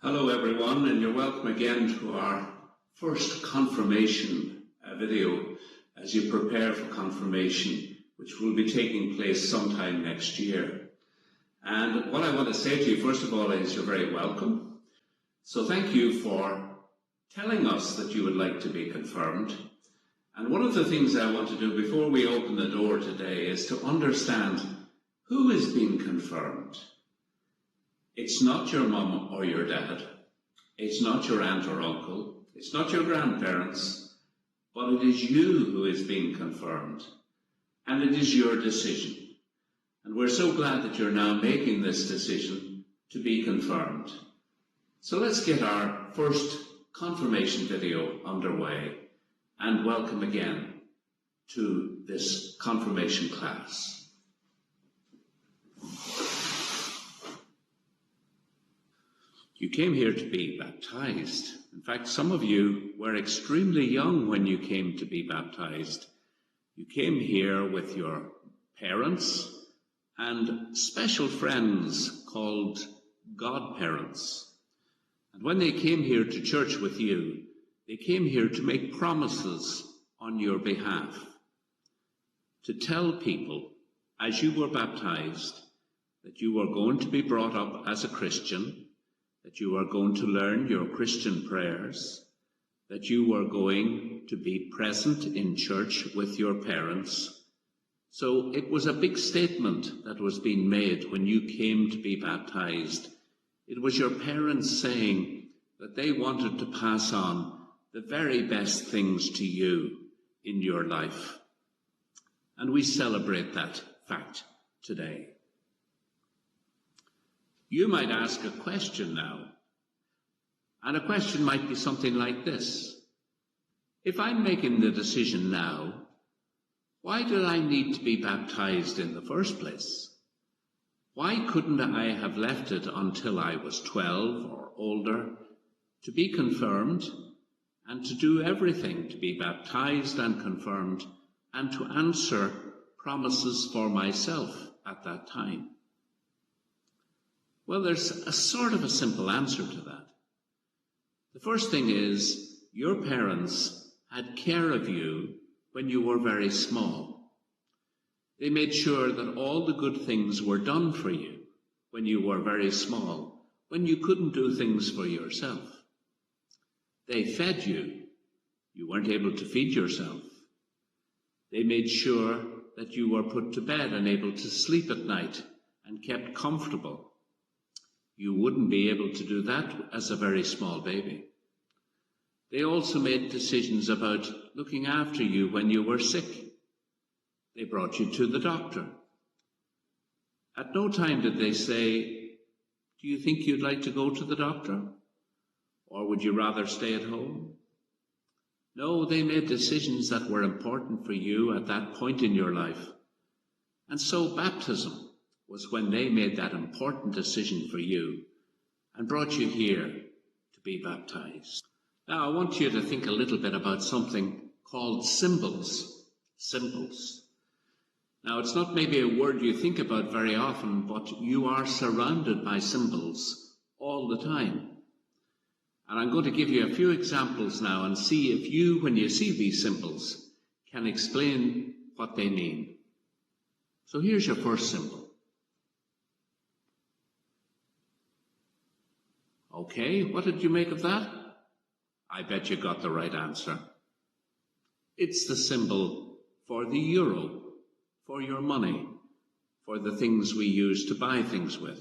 Hello everyone, and you're welcome again to our first confirmation video as you prepare for confirmation, which will be taking place sometime next year. And what I want to say to you, first of all, is you're very welcome. So thank you for telling us that you would like to be confirmed. And one of the things I want to do before we open the door today is to understand who is being confirmed. It's not your mum or your dad. It's not your aunt or uncle. It's not your grandparents. But it is you who is being confirmed. And it is your decision. And we're so glad that you're now making this decision to be confirmed. So let's get our first confirmation video underway. And welcome again to this confirmation class. You came here to be baptized. In fact, some of you were extremely young when you came to be baptized. You came here with your parents and special friends called godparents. And when they came here to church with you, they came here to make promises on your behalf, to tell people, as you were baptized, that you were going to be brought up as a Christian, that you are going to learn your Christian prayers, that you are going to be present in church with your parents. So it was a big statement that was being made when you came to be baptized. It was your parents saying that they wanted to pass on the very best things to you in your life. And we celebrate that fact today. You might ask a question now, and a question might be something like this. If I'm making the decision now, why did I need to be baptized in the first place? Why couldn't I have left it until I was 12 or older to be confirmed and to do everything to be baptized and confirmed and to answer promises for myself at that time? Well, there's a sort of a simple answer to that. The first thing is, your parents had care of you when you were very small. They made sure that all the good things were done for you when you were very small, when you couldn't do things for yourself. They fed you. You weren't able to feed yourself. They made sure that you were put to bed and able to sleep at night and kept comfortable. You wouldn't be able to do that as a very small baby. They also made decisions about looking after you when you were sick. They brought you to the doctor. At no time did they say, do you think you'd like to go to the doctor? Or would you rather stay at home? No, they made decisions that were important for you at that point in your life. And so baptism was when they made that important decision for you and brought you here to be baptized. Now, I want you to think a little bit about something called symbols. Symbols. Now, it's not maybe a word you think about very often, but you are surrounded by symbols all the time. And I'm going to give you a few examples now and see if you, when you see these symbols, can explain what they mean. So here's your first symbol. Okay, what did you make of that? I bet you got the right answer. It's the symbol for the euro, for your money, for the things we use to buy things with.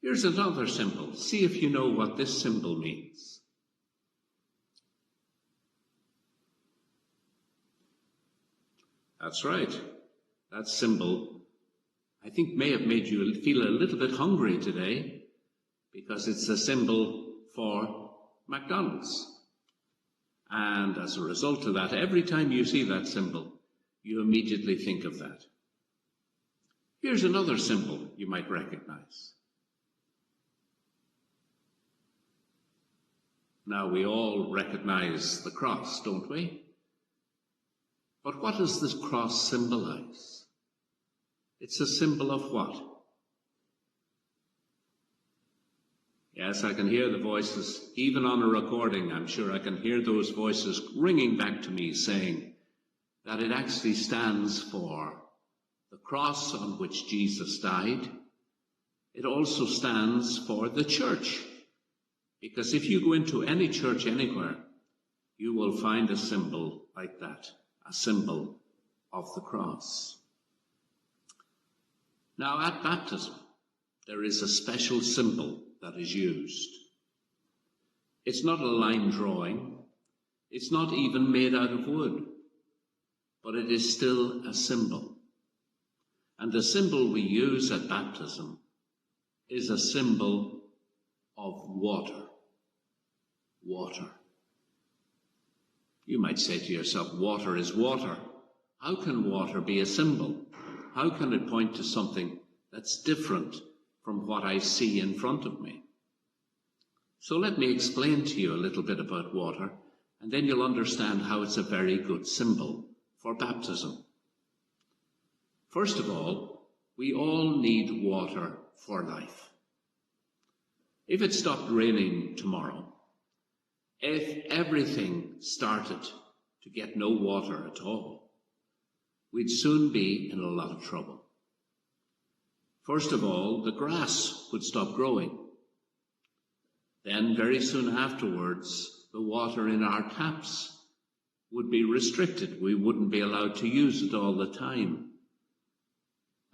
Here's another symbol. See if you know what this symbol means. That's right. That symbol, I think, may have made you feel a little bit hungry today, because it's a symbol for McDonald's. And as a result of that, every time you see that symbol, you immediately think of that. Here's another symbol you might recognize. Now, we all recognize the cross, don't we? But what does this cross symbolize? It's a symbol of what? Yes, I can hear the voices, even on a recording, I'm sure I can hear those voices ringing back to me saying that it actually stands for the cross on which Jesus died. It also stands for the church, because if you go into any church anywhere, you will find a symbol like that, a symbol of the cross. Now, at baptism, there is a special symbol that is used. It's not a line drawing. It's not even made out of wood, but it is still a symbol. And the symbol we use at baptism is a symbol of water. Water. You might say to yourself, water is water. How can water be a symbol? How can it point to something that's different from what I see in front of me? So let me explain to you a little bit about water, and then you'll understand how it's a very good symbol for baptism. First of all, we all need water for life. If it stopped raining tomorrow, if everything started to get no water at all, we'd soon be in a lot of trouble. First of all, the grass would stop growing. Then very soon afterwards, the water in our taps would be restricted. We wouldn't be allowed to use it all the time.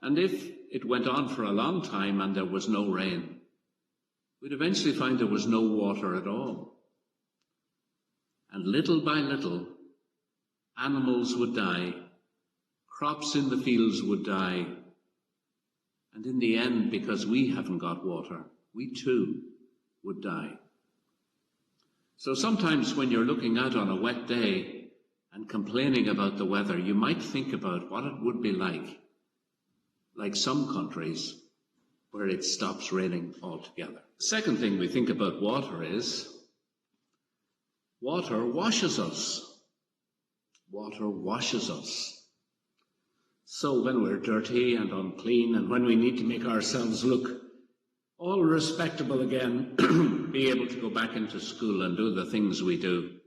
And if it went on for a long time and there was no rain, we'd eventually find there was no water at all. And little by little, animals would die, crops in the fields would die, and in the end, because we haven't got water, we too would die. So sometimes when you're looking out on a wet day and complaining about the weather, you might think about what it would be like some countries where it stops raining altogether. The second thing we think about water is water washes us. Water washes us. So when we're dirty and unclean and when we need to make ourselves look all respectable again, be able to go back into school and do the things we do,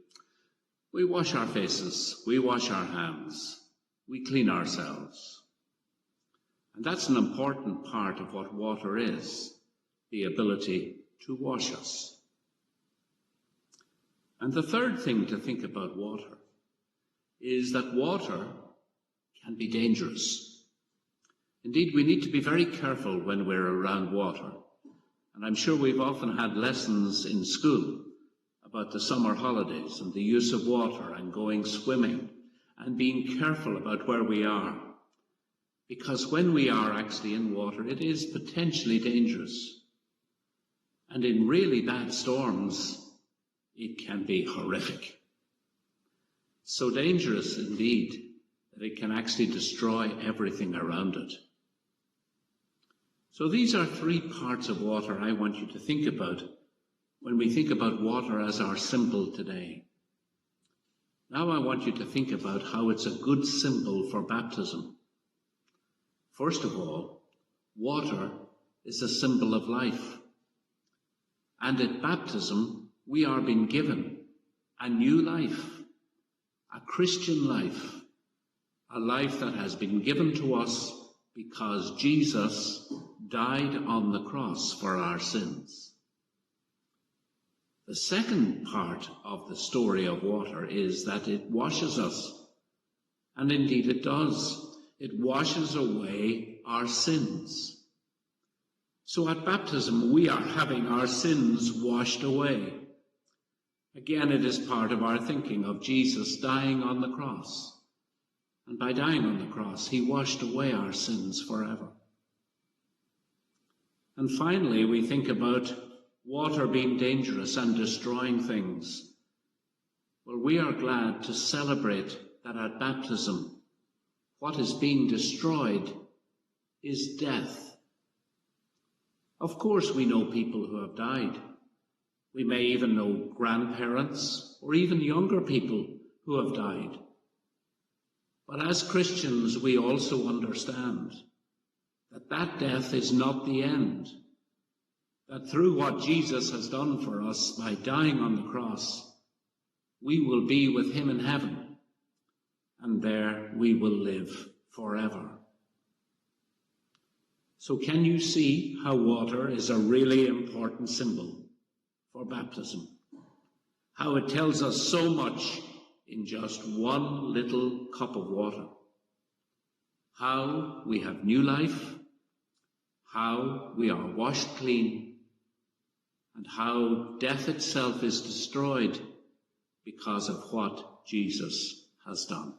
we wash our faces, we wash our hands, we clean ourselves. And that's an important part of what water is, the ability to wash us. And the third thing to think about water is that water can be dangerous. Indeed, we need to be very careful when we're around water. And I'm sure we've often had lessons in school about the summer holidays and the use of water and going swimming and being careful about where we are. Because when we are actually in water, it is potentially dangerous. And in really bad storms, it can be horrific. So dangerous indeed that it can actually destroy everything around it. So these are three parts of water I want you to think about when we think about water as our symbol today. Now I want you to think about how it's a good symbol for baptism. First of all, water is a symbol of life. And at baptism, we are being given a new life, a Christian life, a life that has been given to us because Jesus died on the cross for our sins. The second part of the story of water is that it washes us. And indeed it does. It washes away our sins. So at baptism, we are having our sins washed away. Again, it is part of our thinking of Jesus dying on the cross. And by dying on the cross, he washed away our sins forever. And finally, we think about water being dangerous and destroying things. Well, we are glad to celebrate that at baptism, what is being destroyed is death. Of course, we know people who have died. We may even know grandparents or even younger people who have died. But as Christians, we also understand that that death is not the end. That through what Jesus has done for us by dying on the cross, we will be with him in heaven, and there we will live forever. So can you see how water is a really important symbol for baptism? How it tells us so much in just one little cup of water. How we have new life, how we are washed clean, and how death itself is destroyed because of what Jesus has done.